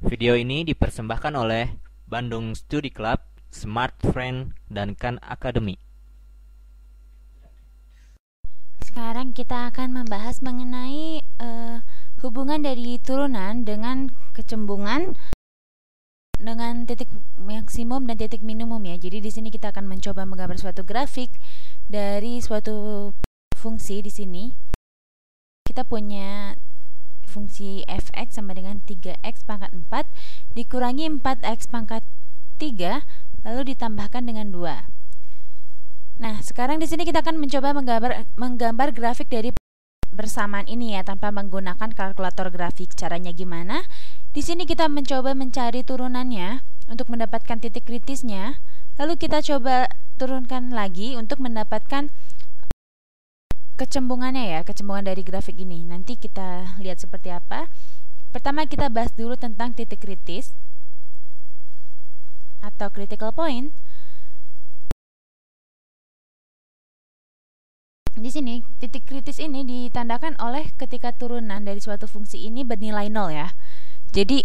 Video ini dipersembahkan oleh Bandung Study Club, Smart Friend, dan Khan Academy. Sekarang kita akan membahas mengenai hubungan dari turunan dengan kecembungan dengan titik maksimum dan titik minimum ya. Jadi di sini kita akan mencoba menggambar suatu grafik dari suatu fungsi di sini. Kita punya fungsi f(x) sama dengan 3x pangkat 4 dikurangi 4x pangkat 3 lalu ditambahkan dengan 2. Nah, sekarang di sini kita akan mencoba menggambar grafik dari bersamaan ini ya tanpa menggunakan kalkulator grafik. Caranya gimana? Di sini kita mencoba mencari turunannya untuk mendapatkan titik kritisnya. Lalu kita coba turunkan lagi untuk mendapatkan kecembungannya ya, kecembungan dari grafik ini. Nanti kita lihat seperti apa. Pertama kita bahas dulu tentang titik kritis atau critical point. Di sini titik kritis ini ditandakan oleh ketika turunan dari suatu fungsi ini bernilai 0 ya. Jadi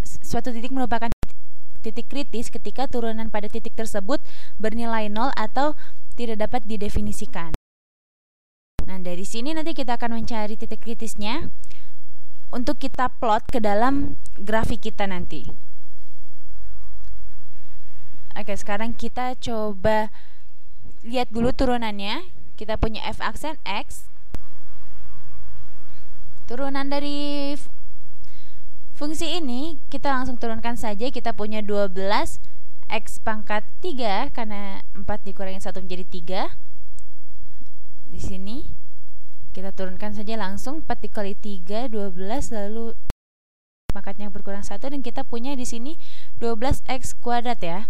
suatu titik merupakan titik kritis ketika turunan pada titik tersebut bernilai 0 atau tidak dapat didefinisikan. Nah, dari sini nanti kita akan mencari titik kritisnya untuk kita plot ke dalam grafik kita nanti. Oke, sekarang kita coba lihat dulu turunannya. Kita punya f aksen x. Turunan dari fungsi ini kita langsung turunkan saja. Kita punya 12 x pangkat 3 karena 4 dikurangi 1 menjadi 3. Di sini kita turunkan saja langsung 4 dikali 3 12 lalu pangkatnya berkurang 1 dan kita punya di sini 12x kuadrat ya.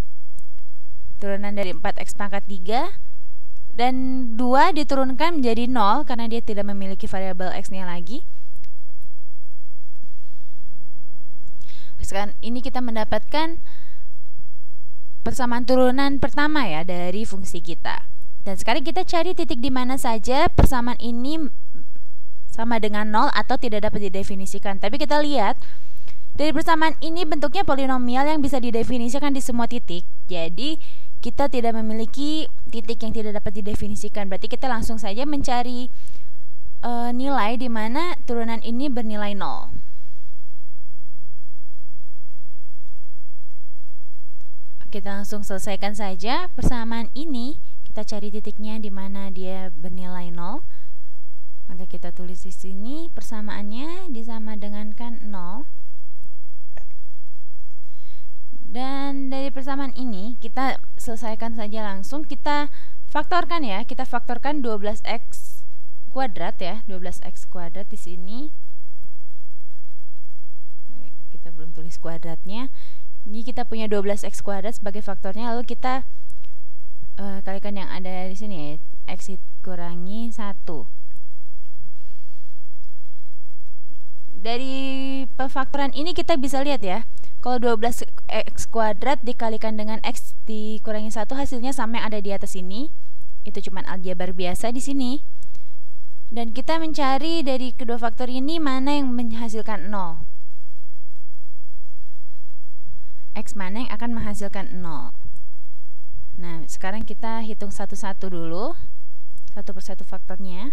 Turunan dari 4x pangkat 3 dan 2 diturunkan menjadi 0 karena dia tidak memiliki variabel x-nya lagi. Sekarang ini kita mendapatkan persamaan turunan pertama ya dari fungsi kita. Dan sekarang kita cari titik di mana saja persamaan ini sama dengan 0 atau tidak dapat didefinisikan. Tapi kita lihat dari persamaan ini bentuknya polinomial yang bisa didefinisikan di semua titik. Jadi kita tidak memiliki titik yang tidak dapat didefinisikan. Berarti kita langsung saja mencari nilai di mana turunan ini bernilai 0. Kita langsung selesaikan saja persamaan ini. Kita cari titiknya di mana dia bernilai 0. Maka kita tulis di sini persamaannya disama dengankan 0. Dan dari persamaan ini kita selesaikan saja langsung. Kita faktorkan ya. Kita faktorkan 12x kuadrat ya. 12x kuadrat di sini. Kita belum tulis kuadratnya. Ini kita punya 12x kuadrat sebagai faktornya. Lalu kita kalikan yang ada di sini ya. X kurangi 1. Dari pefaktoran ini kita bisa lihat ya. Kalau 12x kuadrat dikalikan dengan x dikurangi 1 hasilnya sama yang ada di atas ini. Itu cuma aljabar biasa di sini. Dan kita mencari dari kedua faktor ini mana yang menghasilkan 0. X mana yang akan menghasilkan 0. Nah, sekarang kita hitung satu-satu dulu. Satu persatu faktornya.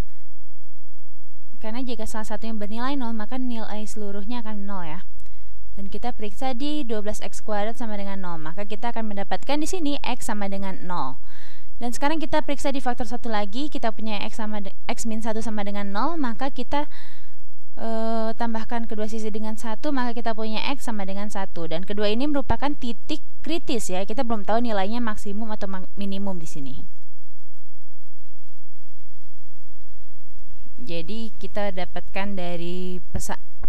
Karena jika salah satunya bernilai 0, maka nilai seluruhnya akan 0 ya. Dan kita periksa di 12x kuadrat sama dengan 0. Maka kita akan mendapatkan di sini x sama dengan 0. Dan sekarang kita periksa di faktor satu lagi. Kita punya x min 1 sama dengan 0. Maka kita tambahkan kedua sisi dengan 1. Maka kita punya x sama dengan 1. Dan kedua ini merupakan titik kritis ya. Kita belum tahu nilainya maksimum atau minimum di sini. Jadi kita dapatkan dari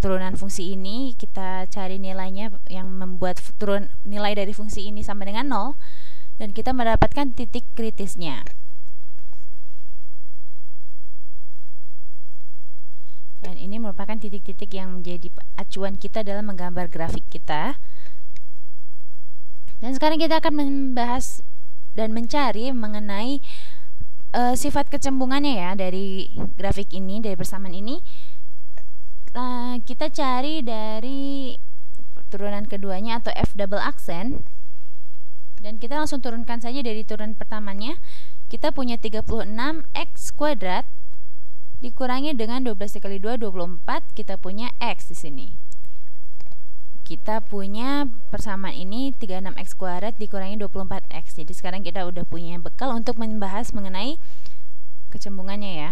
turunan fungsi ini, kita cari nilainya yang membuat nilai dari fungsi ini sama dengan 0 dan kita mendapatkan titik kritisnya. Dan ini merupakan titik-titik yang menjadi acuan kita dalam menggambar grafik kita. Dan sekarang kita akan membahas dan mencari mengenai sifat kecembungannya ya dari grafik ini, dari persamaan ini. Dan kita cari dari turunan keduanya atau F double aksen. Dan kita langsung turunkan saja dari turunan pertamanya. Kita punya 36x kuadrat dikurangi dengan 12 dikali 2, 24. Kita punya x di sini. Kita punya persamaan ini 36x kuadrat dikurangi 24x. Jadi sekarang kita udah punya bekal untuk membahas mengenai kecembungannya ya.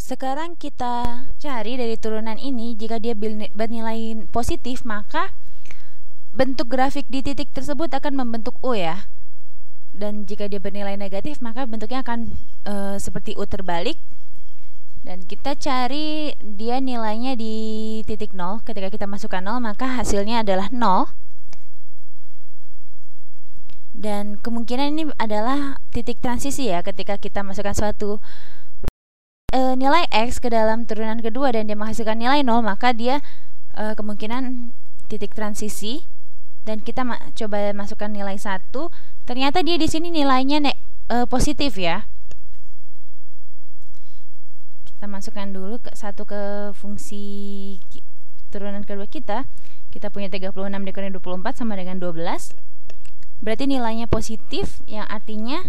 Sekarang kita cari dari turunan ini, jika dia bernilai positif, maka bentuk grafik di titik tersebut akan membentuk U ya. Dan jika dia bernilai negatif, maka bentuknya akan seperti U terbalik. Dan kita cari dia nilainya di titik 0. Ketika kita masukkan 0, maka hasilnya adalah 0. Dan kemungkinan ini adalah titik transisi ya, ketika kita masukkan suatu nilai X ke dalam turunan kedua dan dia menghasilkan nilai 0, maka dia kemungkinan titik transisi. Dan kita coba masukkan nilai 1, ternyata dia di sini nilainya positif ya. Kita masukkan dulu satu ke fungsi turunan kedua kita. Kita punya 36 dikurangi 24 sama dengan 12. Berarti nilainya positif, yang artinya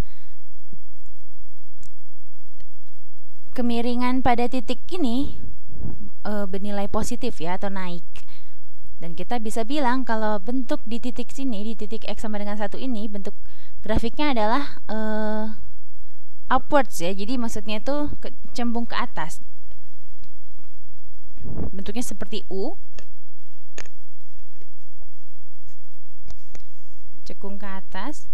kemiringan pada titik ini bernilai positif ya, atau naik. Dan kita bisa bilang kalau bentuk di titik sini, di titik X sama dengan 1 ini, bentuk grafiknya adalah upwards ya. Jadi maksudnya itu cembung ke atas. Bentuknya seperti U, cekung ke atas.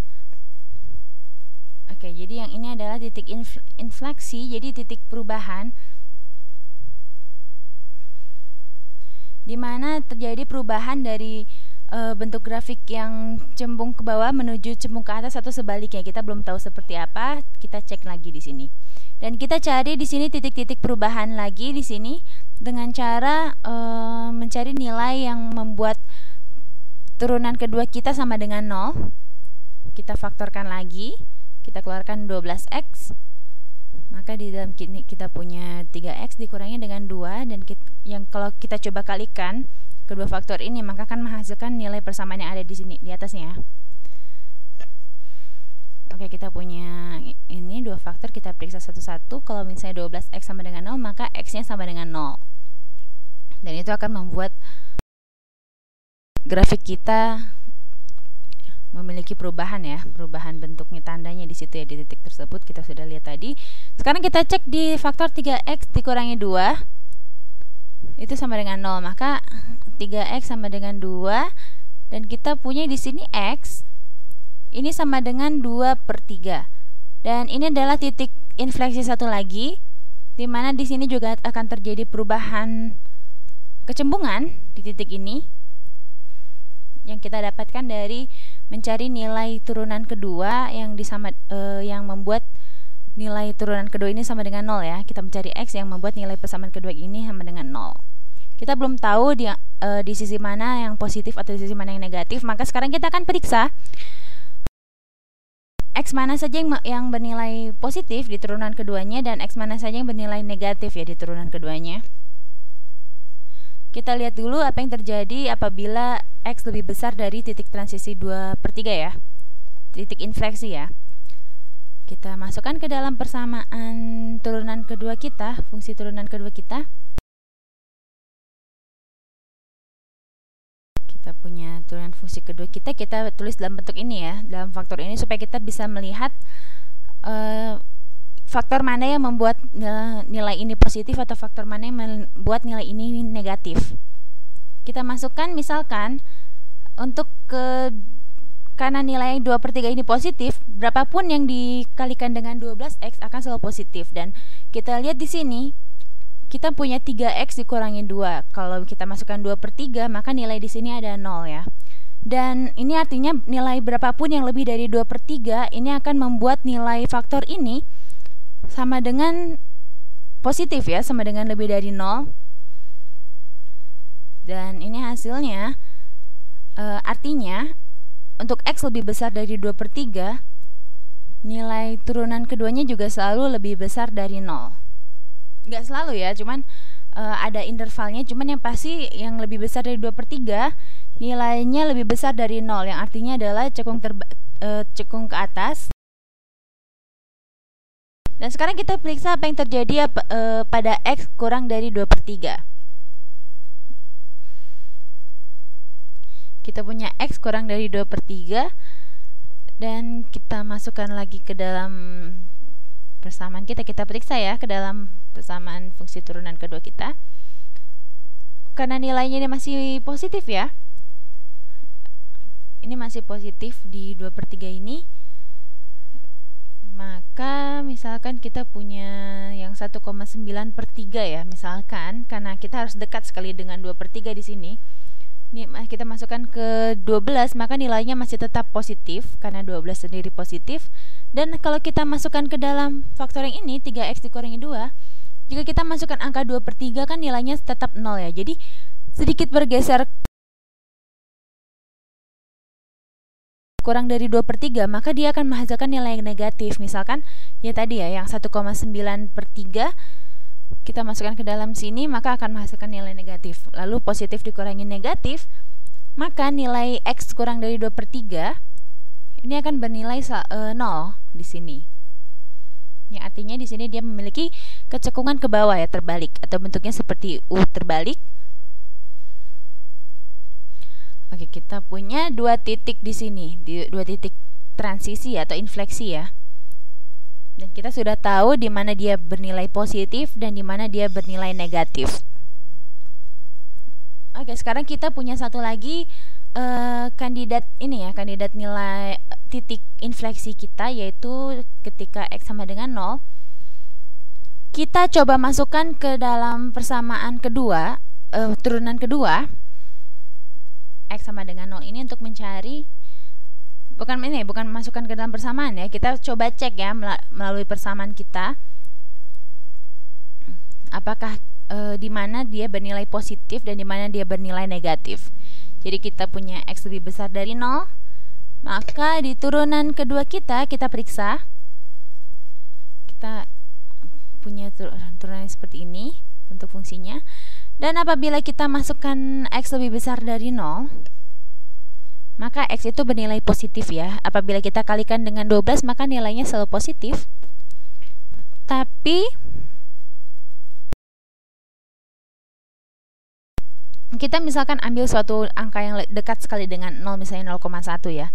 Oke, jadi yang ini adalah titik infleksi, jadi titik perubahan di mana terjadi perubahan dari bentuk grafik yang cembung ke bawah menuju cembung ke atas atau sebaliknya. Kita belum tahu seperti apa, kita cek lagi di sini. Dan kita cari di sini titik-titik perubahan lagi di sini dengan cara mencari nilai yang membuat turunan kedua kita sama dengan 0. Kita faktorkan lagi. Kita keluarkan 12x, maka di dalam kita punya 3x dikurangi dengan 2, dan yang kalau kita coba kalikan kedua faktor ini, maka akan menghasilkan nilai persamaan yang ada di sini di atasnya. Oke, kita punya ini dua faktor, kita periksa satu-satu. Kalau misalnya 12x sama dengan 0, maka x-nya sama dengan 0. Dan itu akan membuat grafik kita memiliki perubahan ya, perubahan bentuknya, tandanya di situ ya, di titik tersebut kita sudah lihat tadi. Sekarang kita cek di faktor 3x dikurangi 2 itu sama dengan 0, maka 3x sama dengan 2, dan kita punya di sini x ini sama dengan 2/3. Dan ini adalah titik infleksi satu lagi, di mana di sini juga akan terjadi perubahan kecembungan di titik ini yang kita dapatkan dari mencari nilai turunan kedua yang yang membuat nilai turunan kedua ini sama dengan 0 ya. Kita mencari x yang membuat nilai persamaan kedua ini sama dengan 0. Kita belum tahu di sisi mana yang positif atau di sisi mana yang negatif, maka sekarang kita akan periksa x mana saja yang bernilai positif di turunan keduanya dan x mana saja yang bernilai negatif ya di turunan keduanya. Kita lihat dulu apa yang terjadi apabila x lebih besar dari titik transisi 2/3 ya, titik infleksi ya. Kita masukkan ke dalam persamaan turunan kedua kita, fungsi turunan kedua kita. Kita punya turunan fungsi kedua kita tulis dalam bentuk ini ya, dalam faktor ini, supaya kita bisa melihat faktor mana yang membuat nilai ini positif atau faktor mana yang membuat nilai ini negatif. Kita masukkan misalkan untuk karena nilai 2/3 ini positif, berapapun yang dikalikan dengan 12x akan selalu positif. Dan kita lihat di sini kita punya 3x dikurangi 2. Kalau kita masukkan 2/3, maka nilai di sini ada 0 ya. Dan ini artinya nilai berapapun yang lebih dari 2/3 ini akan membuat nilai faktor ini sama dengan positif ya, sama dengan lebih dari 0. Dan ini hasilnya artinya untuk x lebih besar dari 2/3, nilai turunan keduanya juga selalu lebih besar dari 0. Nggak selalu ya, cuman ada intervalnya, cuman yang pasti yang lebih besar dari 2/3 nilainya lebih besar dari 0, yang artinya adalah cekung ke atas. Dan sekarang kita periksa apa yang terjadi pada X kurang dari 2/3. Kita punya X kurang dari 2/3, dan kita masukkan lagi ke dalam persamaan kita. Kita periksa ya ke dalam persamaan fungsi turunan kedua kita. Karena nilainya ini masih positif ya. Ini masih positif di 2/3 ini. Maka misalkan kita punya yang 1,9/3 ya, misalkan, karena kita harus dekat sekali dengan 2/3 di sini. Ini kita masukkan ke 12, maka nilainya masih tetap positif karena 12 sendiri positif. Dan kalau kita masukkan ke dalam faktor yang ini 3x dikurangi 2, jika kita masukkan angka 2/3 kan nilainya tetap 0 ya. Jadi sedikit bergeser kurang dari 2/3, maka dia akan menghasilkan nilai yang negatif. Misalkan ya tadi ya, yang 1,9/3 kita masukkan ke dalam sini, maka akan menghasilkan nilai negatif. Lalu positif dikurangi negatif, maka nilai X kurang dari 2/3 ini akan bernilai 0 di sini. Yang artinya di sini dia memiliki kecekungan ke bawah ya, terbalik, atau bentuknya seperti U terbalik. Oke, kita punya 2 titik di sini, 2 titik transisi atau infleksi ya. Dan kita sudah tahu di mana dia bernilai positif dan di mana dia bernilai negatif. Oke, sekarang kita punya satu lagi kandidat ini ya, kandidat nilai titik infleksi kita, yaitu ketika X sama dengan 0. Kita coba masukkan ke dalam persamaan kedua, turunan kedua, X sama dengan 0 ini, untuk mencari, bukan masukkan ke dalam persamaan ya, kita coba cek ya melalui persamaan kita apakah di mana dia bernilai positif dan di mana dia bernilai negatif. Jadi kita punya X lebih besar dari 0, maka di turunan kedua kita periksa. Kita punya turunan seperti ini bentuk fungsinya. Dan apabila kita masukkan X lebih besar dari 0, maka X itu bernilai positif ya. Apabila kita kalikan dengan 12, maka nilainya selalu positif. Tapi kita misalkan ambil suatu angka yang dekat sekali dengan 0, misalnya 0,1 ya.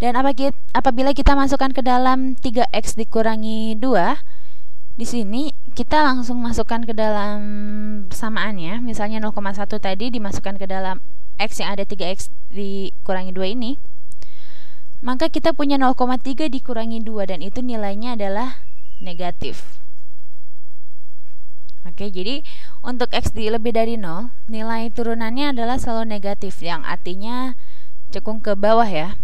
Dan apabila kita masukkan ke dalam 3x dikurangi 2, di sini kita langsung masukkan ke dalam persamaannya. Misalnya 0,1 tadi dimasukkan ke dalam X yang ada 3x dikurangi 2 ini, maka kita punya 0,3 dikurangi 2, dan itu nilainya adalah negatif. Oke, jadi untuk X lebih dari 0, nilai turunannya adalah selalu negatif, yang artinya cekung ke bawah ya.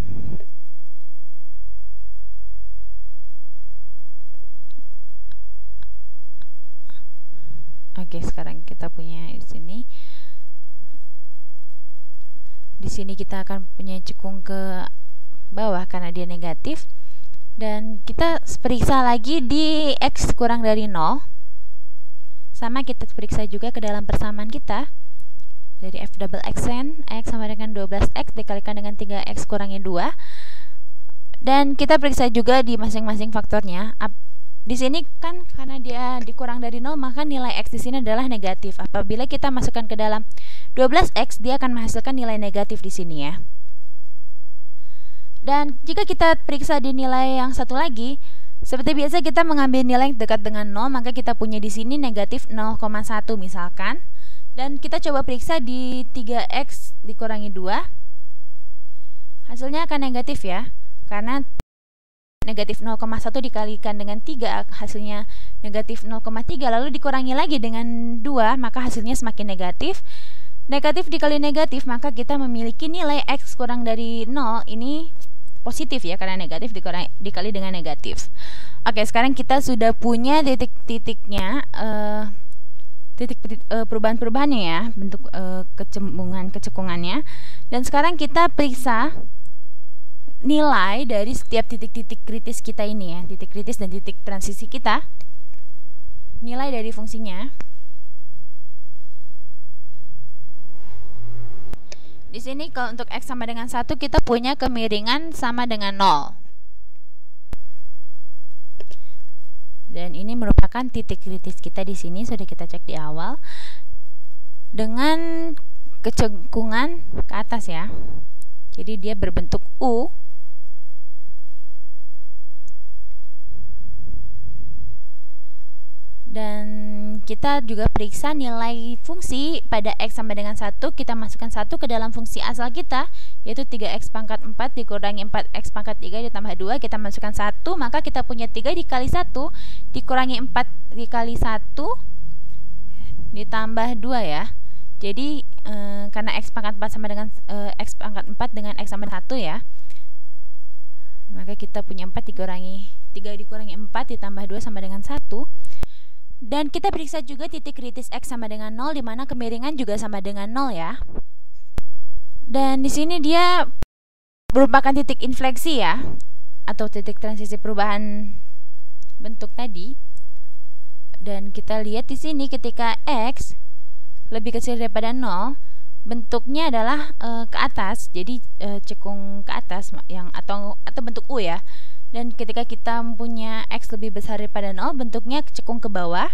Oke, sekarang kita punya di sini. Di sini kita akan punya cekung ke bawah karena dia negatif. Dan kita periksa lagi di X kurang dari 0. Sama kita periksa juga ke dalam persamaan kita. Dari F double Xn, X sama dengan 12X dikalikan dengan 3X kurangi 2. Dan kita periksa juga di masing-masing faktornya. Di sini kan karena dia dikurang dari 0, maka nilai X di sini adalah negatif. Apabila kita masukkan ke dalam 12X, dia akan menghasilkan nilai negatif di sini ya. Dan jika kita periksa di nilai yang satu lagi, seperti biasa kita mengambil nilai yang dekat dengan 0, maka kita punya di sini negatif 0,1 misalkan. Dan kita coba periksa di 3X dikurangi 2. Hasilnya akan negatif ya, karena negatif 0,1 dikalikan dengan 3 hasilnya negatif 0,3, lalu dikurangi lagi dengan 2, maka hasilnya semakin negatif. Negatif dikali negatif, maka kita memiliki nilai X kurang dari 0 ini positif ya, karena negatif dikali dengan negatif. Oke, sekarang kita sudah punya titik-titiknya, perubahan-perubahannya ya, bentuk kecekungannya. Dan sekarang kita periksa nilai dari setiap titik-titik kritis kita ini ya, titik kritis dan titik transisi kita, nilai dari fungsinya. Di sini kalau untuk X sama dengan 1 kita punya kemiringan sama dengan 0. Dan ini merupakan titik kritis kita di sini, sudah kita cek di awal. Dengan kecekungan ke atas ya. Jadi dia berbentuk U. Dan kita juga periksa nilai fungsi pada X sama dengan 1. Kita masukkan 1 ke dalam fungsi asal kita, yaitu 3X pangkat 4 dikurangi 4X pangkat 3 ditambah 2. Kita masukkan 1, maka kita punya 3 dikali 1 dikurangi 4 dikali 1 ditambah 2 ya. Jadi karena X pangkat 4 sama dengan X pangkat 4 dengan X sama 1 ya, maka kita punya 4 dikurangi 3 dikurangi 4 ditambah 2 sama dengan 1. Dan kita periksa juga titik kritis X sama dengan 0, di mana kemiringan juga sama dengan 0 ya. Dan di sini dia merupakan titik infleksi ya, atau titik transisi perubahan bentuk tadi. Dan kita lihat di sini ketika X lebih kecil daripada 0, bentuknya adalah ke atas, jadi cekung ke atas yang atau bentuk U ya. Dan ketika kita mempunyai X lebih besar daripada 0, bentuknya cekung ke bawah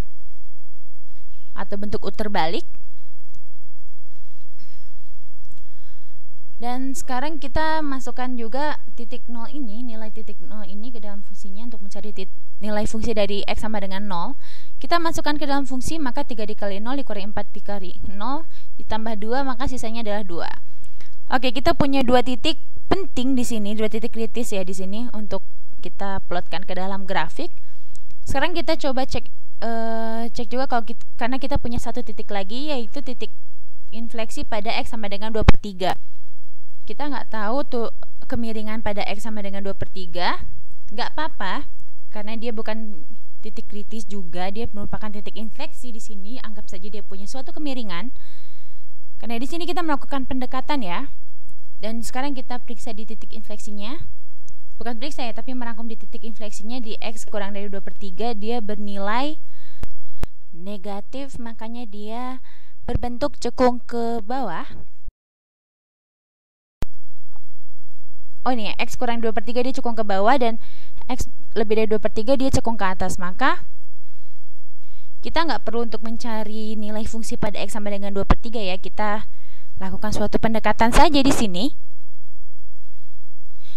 atau bentuk U terbalik. Dan sekarang kita masukkan juga titik 0 ini, nilai titik 0 ini ke dalam fungsinya untuk mencari nilai fungsi dari X sama dengan 0. Kita masukkan ke dalam fungsi, maka 3 dikali 0 dikurangi 4 dikali 0 ditambah 2, maka sisanya adalah 2. Oke, kita punya dua titik penting di sini, dua titik kritis ya di sini untuk kita plotkan ke dalam grafik. Sekarang kita coba cek juga karena kita punya satu titik lagi, yaitu titik infleksi pada X sama dengan 2/3. Kita nggak tahu tuh kemiringan pada X sama dengan 2/3. Nggak apa-apa, karena dia bukan titik kritis juga, dia merupakan titik infleksi di sini. Anggap saja dia punya suatu kemiringan. Karena di sini kita melakukan pendekatan ya. Dan sekarang kita periksa di titik infleksinya. Bukan periksa ya, tapi merangkum di titik infleksinya di X kurang dari 2/3, dia bernilai negatif, makanya dia berbentuk cekung ke bawah. Oh ini ya, X kurang 2/3 dia cekung ke bawah, dan X lebih dari 2/3 dia cekung ke atas. Maka kita nggak perlu untuk mencari nilai fungsi pada X sama dengan 2/3 ya. Kita lakukan suatu pendekatan saja di sini.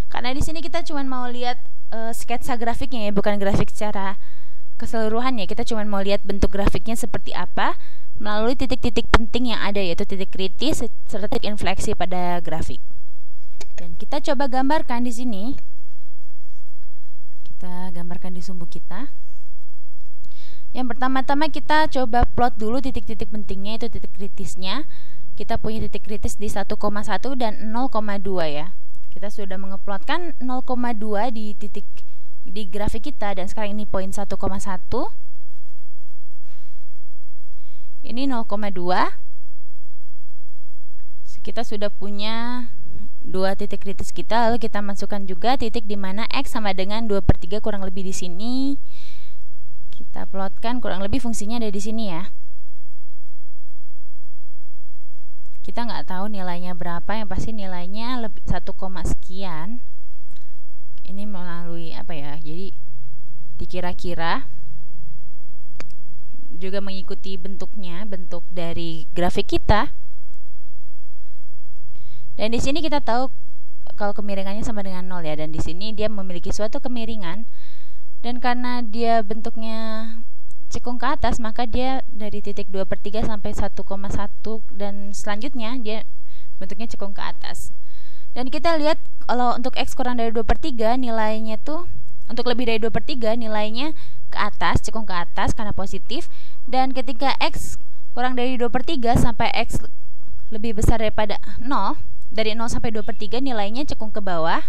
Karena di sini kita cuma mau lihat sketsa grafiknya ya, bukan grafik secara keseluruhan ya. Kita cuma mau lihat bentuk grafiknya seperti apa melalui titik-titik penting yang ada, yaitu titik kritis serta titik infleksi pada grafik. Dan kita coba gambarkan di sini. Kita gambarkan di sumbu kita. Yang pertama-tama kita coba plot dulu titik-titik pentingnya, itu titik kritisnya. Kita punya titik kritis di 1,1 dan 0,2 ya. Kita sudah mengeplotkan 0,2 di grafik kita, dan sekarang ini poin 1,1. Ini 0,2. Kita sudah punya dua titik kritis kita, lalu kita masukkan juga titik di mana X sama dengan 2/3 kurang lebih di sini. Kita plotkan kurang lebih fungsinya ada di sini ya. Kita nggak tahu nilainya berapa, yang pasti nilainya 1, sekian. Ini melalui apa ya, jadi dikira-kira juga mengikuti bentuknya, bentuk dari grafik kita. Dan di sini kita tahu kalau kemiringannya sama dengan 0 ya, dan di sini dia memiliki suatu kemiringan, dan karena dia bentuknya cekung ke atas, maka dia dari titik 2/3 sampai 1,1 dan selanjutnya dia bentuknya cekung ke atas. Dan kita lihat kalau untuk X kurang dari 2/3 nilainya tuh, untuk lebih dari 2/3 nilainya ke atas, cekung ke atas karena positif. Dan ketika X kurang dari 2/3 sampai X lebih besar daripada 0, dari 0 sampai 2/3 nilainya cekung ke bawah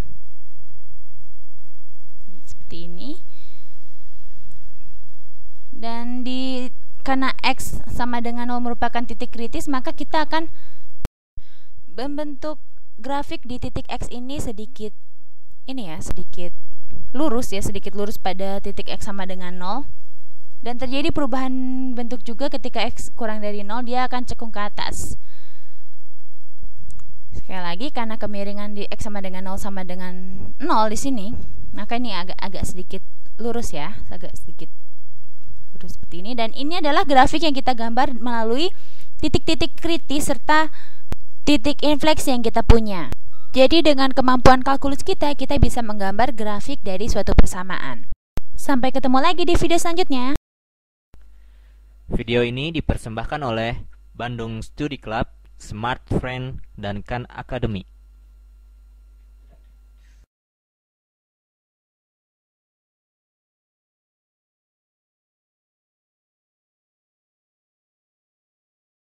seperti ini. Dan karena X sama dengan 0 merupakan titik kritis, maka kita akan membentuk grafik di titik X ini sedikit ini ya, sedikit lurus pada titik X sama dengan 0. Dan terjadi perubahan bentuk juga ketika X kurang dari 0, dia akan cekung ke atas. Sekali lagi, karena kemiringan di X sama dengan 0 sama dengan 0 di sini, maka ini agak sedikit lurus ya, agak sedikit lurus seperti ini. Dan ini adalah grafik yang kita gambar melalui titik-titik kritis serta titik infleksi yang kita punya. Jadi dengan kemampuan kalkulus kita bisa menggambar grafik dari suatu persamaan. Sampai ketemu lagi di video selanjutnya. Video ini dipersembahkan oleh Bandung Study Club, Smart Friend, dan Khan Academy.